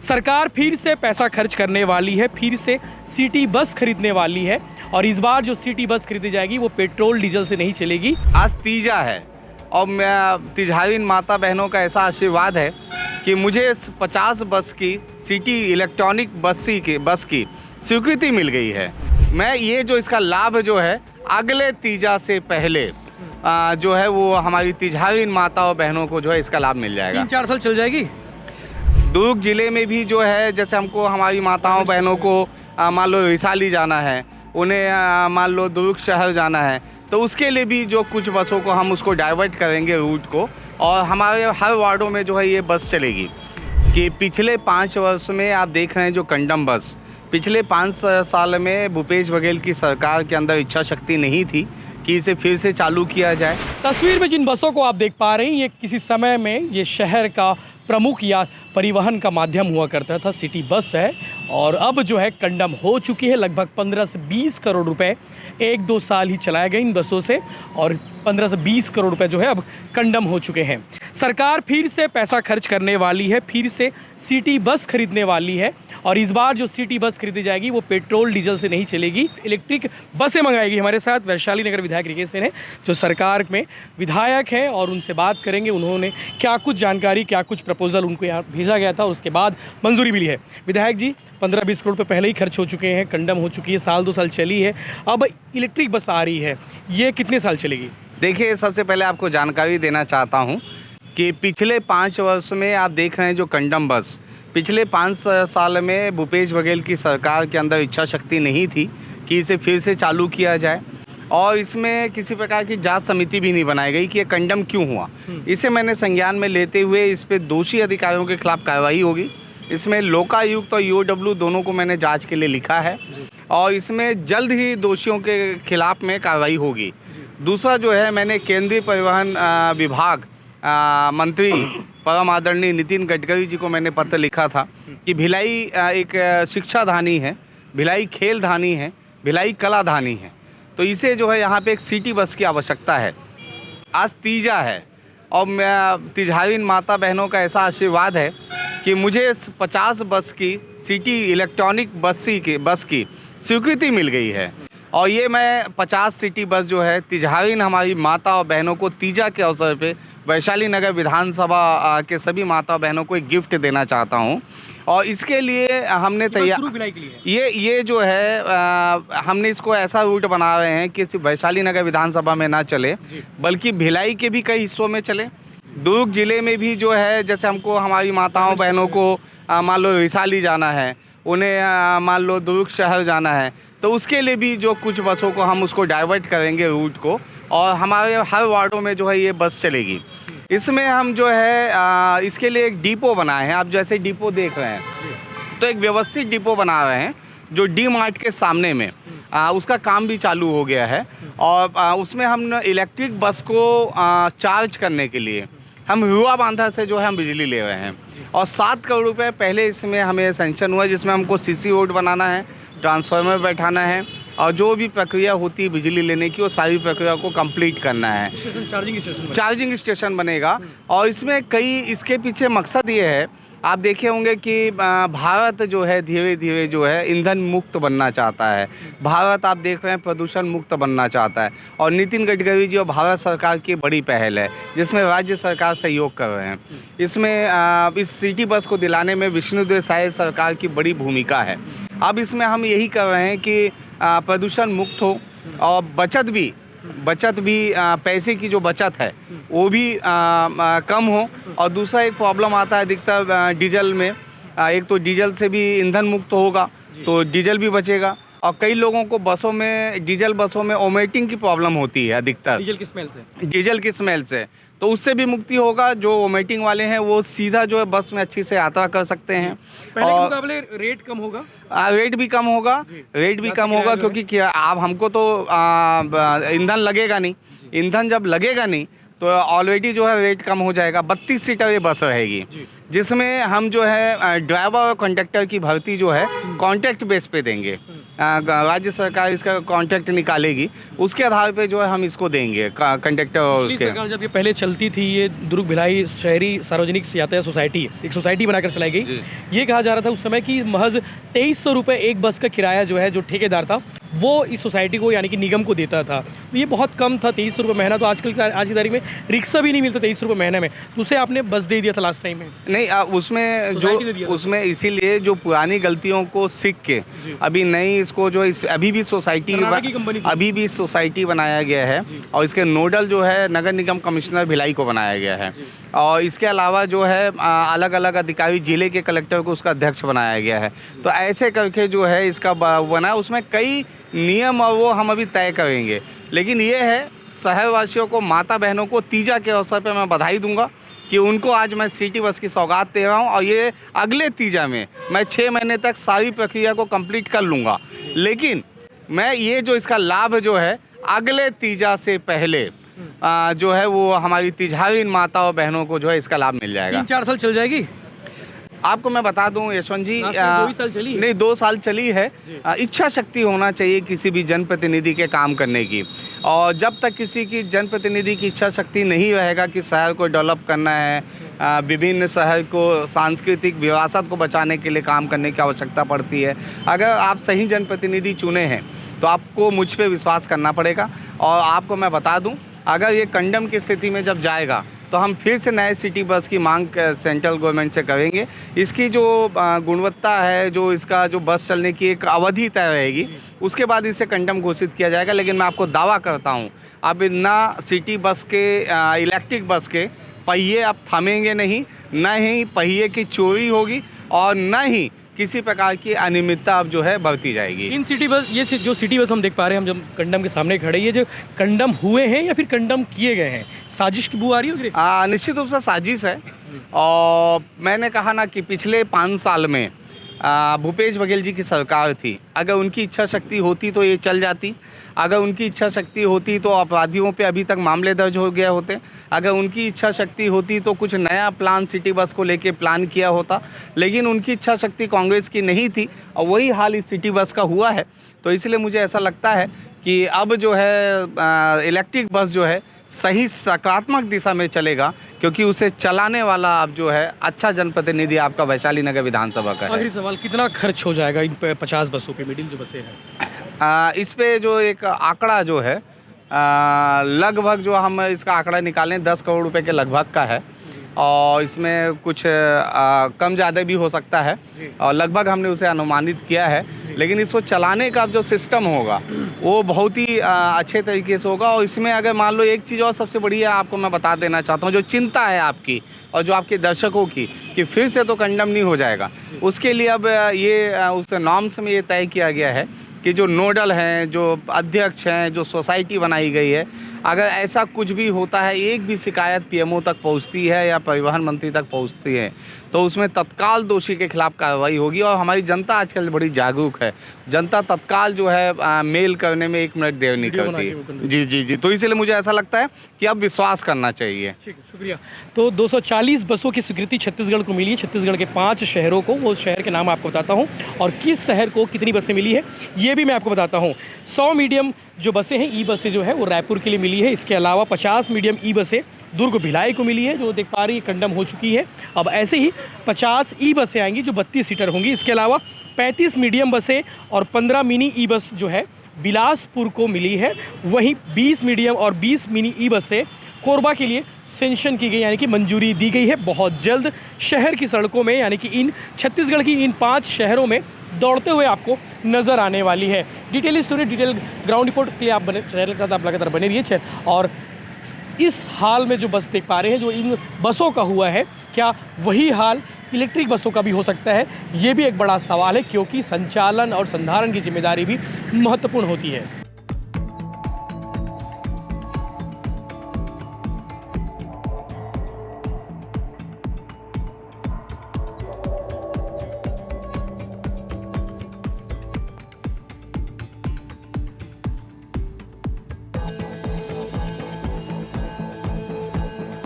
सरकार फिर से पैसा खर्च करने वाली है, फिर से सिटी बस खरीदने वाली है और इस बार जो सिटी बस खरीदी जाएगी वो पेट्रोल डीजल से नहीं चलेगी। आज तीजा है और मैं तिजहारीन माता बहनों का ऐसा आशीर्वाद है कि मुझे 50 बस की सिटी इलेक्ट्रॉनिक बस की स्वीकृति मिल गई है। मैं ये जो इसका लाभ जो है अगले तीजा से पहले जो है वो हमारी तिजहारीन माता और बहनों को जो है इसका लाभ मिल जाएगा। 3-4 साल चल जाएगी। दुर्ग जिले में भी जो है जैसे हमको हमारी माताओं बहनों को मान लो वैशाली जाना है, उन्हें मान लो दुर्ग शहर जाना है, तो उसके लिए भी जो कुछ बसों को हम उसको डाइवर्ट करेंगे रूट को, और हमारे हर वार्डों में जो है ये बस चलेगी। कि पिछले 5 वर्ष में आप देख रहे हैं जो कंडम बस, पिछले 5 साल में भूपेश बघेल की सरकार के अंदर इच्छा शक्ति नहीं थी कि इसे फिर से चालू किया जाए। तस्वीर में जिन बसों को आप देख पा रहे हैं ये किसी समय में ये शहर का प्रमुख या परिवहन का माध्यम हुआ करता था, सिटी बस है, और अब जो है कंडम हो चुकी है। लगभग 15 से 20 करोड़ रुपए 1-2 साल ही चलाए गए इन बसों से और 15 से 20 करोड़ रुपए जो है अब कंडम हो चुके हैं। सरकार फिर से पैसा खर्च करने वाली है, फिर से सिटी बस खरीदने वाली है और इस बार जो सिटी बस खरीदी जाएगी वो पेट्रोल डीजल से नहीं चलेगी, इलेक्ट्रिक बसें मंगाएगी। हमारे साथ वैशाली नगर विधायक रिकेश सेन हैं जो सरकार में विधायक हैं और उनसे बात करेंगे उन्होंने क्या कुछ जानकारी, क्या कुछ प्रपोजल उनको यहाँ भेजा गया था और उसके बाद मंजूरी मिली है। विधायक जी, 15-20 करोड़ रुपए पहले ही खर्च हो चुके हैं, कंडम हो चुकी है, 1-2 साल चली है, अब इलेक्ट्रिक बस आ रही है, ये कितने साल चलेगी? देखिए, सबसे पहले आपको जानकारी देना चाहता हूँ कि पिछले 5 वर्ष में आप देख रहे हैं जो कंडम बस, पिछले 5 साल में भूपेश बघेल की सरकार के अंदर इच्छा शक्ति नहीं थी कि इसे फिर से चालू किया जाए और इसमें किसी प्रकार की जांच समिति भी नहीं बनाई गई कि ये कंडम क्यों हुआ। इसे मैंने संज्ञान में लेते हुए इस पे दोषी अधिकारियों के खिलाफ कार्रवाई होगी। इसमें लोकायुक्त और ईओडब्ल्यू दोनों को मैंने जांच के लिए लिखा है और इसमें जल्द ही दोषियों के खिलाफ में कार्रवाई होगी। दूसरा जो है, मैंने केंद्रीय परिवहन विभाग मंत्री परम आदरणीय नितिन गडकरी जी को मैंने पत्र लिखा था कि भिलाई एक शिक्षाधानी है, भिलाई खेलधानी है, भिलाई कलाधानी है, तो इसे जो है यहाँ पे एक सिटी बस की आवश्यकता है। आज तीजा है और मैं तिजहारीन माता बहनों का ऐसा आशीर्वाद है कि मुझे 50 बस की सिटी इलेक्ट्रॉनिक बस की स्वीकृति मिल गई है और ये मैं 50 सिटी बस जो है तिजहारीन हमारी माता और बहनों को तीजा के अवसर पे वैशाली नगर विधानसभा के सभी माता बहनों को एक गिफ्ट देना चाहता हूँ। और इसके लिए हमने ये जो है हमने इसको ऐसा रूट बना रहे हैं कि सिर्फ वैशाली नगर विधानसभा में ना चले बल्कि भिलाई के भी कई हिस्सों में चले। दुर्ग जिले में भी जो है जैसे हमको हमारी माताओं बहनों को मान लो वैशाली जाना है, उन्हें मान लो दुर्ग शहर जाना है, तो उसके लिए भी जो कुछ बसों को हम उसको डाइवर्ट करेंगे रूट को और हमारे हर वार्डों में जो है ये बस चलेगी। इसमें हम जो है इसके लिए एक डिपो बनाए हैं। आप जैसे डिपो देख रहे हैं तो एक व्यवस्थित डिपो बना रहे हैं जो डी मार्ट के सामने में उसका काम भी चालू हो गया है और उसमें हम इलेक्ट्रिक बस को चार्ज करने के लिए हम युवा बांधा से जो है हम बिजली ले रहे हैं और 7 करोड़ रुपए पहले इसमें हमें सेंक्शन हुआ, जिसमें हमको सीसी रोड बनाना है, ट्रांसफार्मर बैठाना है और जो भी प्रक्रिया होती है बिजली लेने की वो सारी प्रक्रिया को कंप्लीट करना है। चार्जिंग स्टेशन बनेगा और इसमें कई इसके पीछे मकसद ये है, आप देखे होंगे कि भारत जो है धीरे धीरे जो है ईंधन मुक्त बनना चाहता है। भारत आप देख रहे हैं प्रदूषण मुक्त बनना चाहता है और नितिन गडकरी जी और भारत सरकार की बड़ी पहल है जिसमें राज्य सरकार सहयोग कर रहे हैं। इसमें इस सिटी बस को दिलाने में विष्णुदेव साय सरकार की बड़ी भूमिका है। अब इसमें हम यही कर रहे हैं कि प्रदूषण मुक्त हो और बचत भी पैसे की जो बचत है वो भी कम हो। और दूसरा एक प्रॉब्लम आता है अधिकतर डीजल में, एक तो डीजल से भी ईंधन मुक्त होगा तो डीजल भी बचेगा और कई लोगों को डीजल बसों में वोमिटिंग की प्रॉब्लम होती है अधिकतर डीजल की स्मेल से, तो उससे भी मुक्ति होगा। जो वोमिटिंग वाले हैं वो सीधा जो है बस में अच्छी से यात्रा कर सकते हैं और मुकाबले रेट कम होगा, रेट भी कम होगा क्योंकि क्या आप हमको तो ईंधन लगेगा नहीं, ईंधन जब लगेगा नहीं तो ऑलरेडी जो है रेट कम हो जाएगा। 32 सीटर ये बस रहेगी जिसमें हम जो है ड्राइवर और कंडक्टर की भर्ती जो है कॉन्ट्रैक्ट बेस पे देंगे राज्य सरकार इसका कॉन्ट्रैक्ट निकालेगी, उसके आधार पे जो है हम इसको देंगे कंडक्टर और पिछली उसके। सरकार जब ये पहले चलती थी, ये दुर्ग भिलाई शहरी सार्वजनिक यातायात सोसाइटी, एक सोसाइटी बनाकर चलाई गई। ये कहा जा रहा था उस समय कि महज 2300 रुपये एक बस का किराया जो है, जो ठेकेदार था वो इस सोसाइटी को यानी कि निगम को देता था। तो ये बहुत कम था, 2300 रुपये महीना। तो आज की तारीख में रिक्शा भी नहीं मिलता 2300 रुपये महीने में, तो उसे आपने बस दे दिया था लास्ट टाइम में। नहीं, उसमें सोसाइटी ने दिया जो था। उसमें इसीलिए जो पुरानी गलतियों को सीख के अभी नई इसको जो अभी भी सोसाइटी कर्नाटक की कंपनी थी। अभी भी सोसाइटी बनाया गया है और इसके नोडल जो है नगर निगम कमिश्नर भिलाई को बनाया गया है। और इसके अलावा जो है अलग अलग अधिकारी, जिले के कलेक्टर को उसका अध्यक्ष बनाया गया है। तो ऐसे करके जो है इसका बना, उसमें कई नियम और वो हम अभी तय करेंगे। लेकिन ये है, शहरवासियों को, माता बहनों को तीजा के अवसर पर मैं बधाई दूंगा कि उनको आज मैं सिटी बस की सौगात दे रहा हूँ। और ये अगले तीजा में मैं 6 महीने तक सारी प्रक्रिया को कंप्लीट कर लूँगा। लेकिन मैं ये जो इसका लाभ जो है अगले तीजा से पहले जो है वो हमारी तिजहारीन माता और बहनों को जो है इसका लाभ मिल जाएगा। 3-4 साल चल जाएगी। आपको मैं बता दूं यशवंत जी, 2 ही साल चली है। नहीं 2 साल चली है। इच्छा शक्ति होना चाहिए किसी भी जनप्रतिनिधि के काम करने की। और जब तक किसी की जनप्रतिनिधि की इच्छा शक्ति नहीं रहेगा कि शहर को डेवलप करना है, विभिन्न शहर को सांस्कृतिक विरासत को बचाने के लिए काम करने की आवश्यकता पड़ती है। अगर आप सही जनप्रतिनिधि चुने हैं तो आपको मुझ पे विश्वास करना पड़ेगा। और आपको मैं बता दूं, अगर ये कंडम की स्थिति में जब जाएगा तो हम फिर से नए सिटी बस की मांग सेंट्रल गवर्नमेंट से करेंगे। इसकी जो गुणवत्ता है, जो इसका जो बस चलने की एक अवधि तय रहेगी, उसके बाद इसे कंडम घोषित किया जाएगा। लेकिन मैं आपको दावा करता हूँ, अब ना सिटी बस के इलेक्ट्रिक बस के पहिए अब थमेंगे नहीं, न ही पहिए की चोरी होगी और न ही किसी प्रकार की अनियमितता अब जो है बढ़ती जाएगी। इन सिटी बस, ये जो सिटी बस हम देख पा रहे हैं, हम जब कंडम के सामने खड़े, ये जो कंडम हुए हैं या फिर कंडम किए गए हैं, साजिश की बू आ रही होगी? निश्चित रूप से साजिश है। और मैंने कहा ना कि पिछले 5 साल में भूपेश बघेल जी की सरकार थी। अगर उनकी इच्छा शक्ति होती तो ये चल जाती। अगर उनकी इच्छा शक्ति होती तो अपराधियों पे अभी तक मामले दर्ज हो गया होते। अगर उनकी इच्छा शक्ति होती तो कुछ नया प्लान सिटी बस को लेके प्लान किया होता। लेकिन उनकी इच्छा शक्ति कांग्रेस की नहीं थी और वही हाल इस सिटी बस का हुआ है। तो इसलिए मुझे ऐसा लगता है कि अब जो है इलेक्ट्रिक बस जो है सही सकारात्मक दिशा में चलेगा, क्योंकि उसे चलाने वाला अब जो है अच्छा जनप्रतिनिधि आपका वैशाली नगर विधानसभा का है। आखिरी सवाल, कितना खर्च हो जाएगा इन 50 बसों पे, मिडिल जो बसें हैं? इस पे जो एक आंकड़ा जो है लगभग जो हम इसका आंकड़ा निकालें 10 करोड़ रुपए के लगभग का है। और इसमें कुछ कम ज़्यादा भी हो सकता है और लगभग हमने उसे अनुमानित किया है। लेकिन इसको चलाने का जो सिस्टम होगा वो बहुत ही अच्छे तरीके से होगा। और इसमें अगर मान लो एक चीज़ और सबसे बढ़िया आपको मैं बता देना चाहता हूँ, जो चिंता है आपकी और जो आपके दर्शकों की कि फिर से तो कंडम नहीं हो जाएगा, उसके लिए अब ये उस नॉर्म्स में ये तय किया गया है कि जो नोडल हैं, जो अध्यक्ष हैं, जो सोसाइटी बनाई गई है, अगर ऐसा कुछ भी होता है, एक भी शिकायत पीएमओ तक पहुंचती है या परिवहन मंत्री तक पहुंचती है, तो उसमें तत्काल दोषी के खिलाफ कार्रवाई होगी। और हमारी जनता आजकल बड़ी जागरूक है। जनता तत्काल जो है मेल करने में 1 मिनट देर नहीं करती है। जी जी जी। तो इसलिए मुझे ऐसा लगता है कि अब विश्वास करना चाहिए। ठीक है, शुक्रिया। तो 240 बसों की स्वीकृति छत्तीसगढ़ को मिली है। छत्तीसगढ़ के 5 शहरों को, वो शहर के नाम आपको बताता हूँ और किस शहर को कितनी बसें मिली है ये भी मैं आपको बताता हूँ। 100 मीडियम जो बसें हैं, ई बसें जो है वो रायपुर के लिए मिली है। इसके अलावा 50 मीडियम ई बसें दुर्ग भिलाई को मिली है, जो देख पा रही है कंडम हो चुकी है। अब ऐसे ही 50 ई बसें आएंगी जो 32 सीटर होंगी। इसके अलावा 35 मीडियम बसें और 15 मिनी ई बस जो है बिलासपुर को मिली है। वहीं 20 मीडियम और 20 मिनी ई बसें कोरबा के लिए सेंक्शन की गई, यानी कि मंजूरी दी गई है। बहुत जल्द शहर की सड़कों में, यानी कि इन छत्तीसगढ़ की इन 5 शहरों में दौड़ते हुए आपको नज़र आने वाली है। Detail story, detail ground report के लिए आप चैनल के साथ आप लगातार बने रहिए। और इस हाल में जो बस देख पा रहे हैं, जो इन बसों का हुआ है, क्या वही हाल इलेक्ट्रिक बसों का भी हो सकता है? ये भी एक बड़ा सवाल है, क्योंकि संचालन और संधारण की जिम्मेदारी भी महत्वपूर्ण होती है।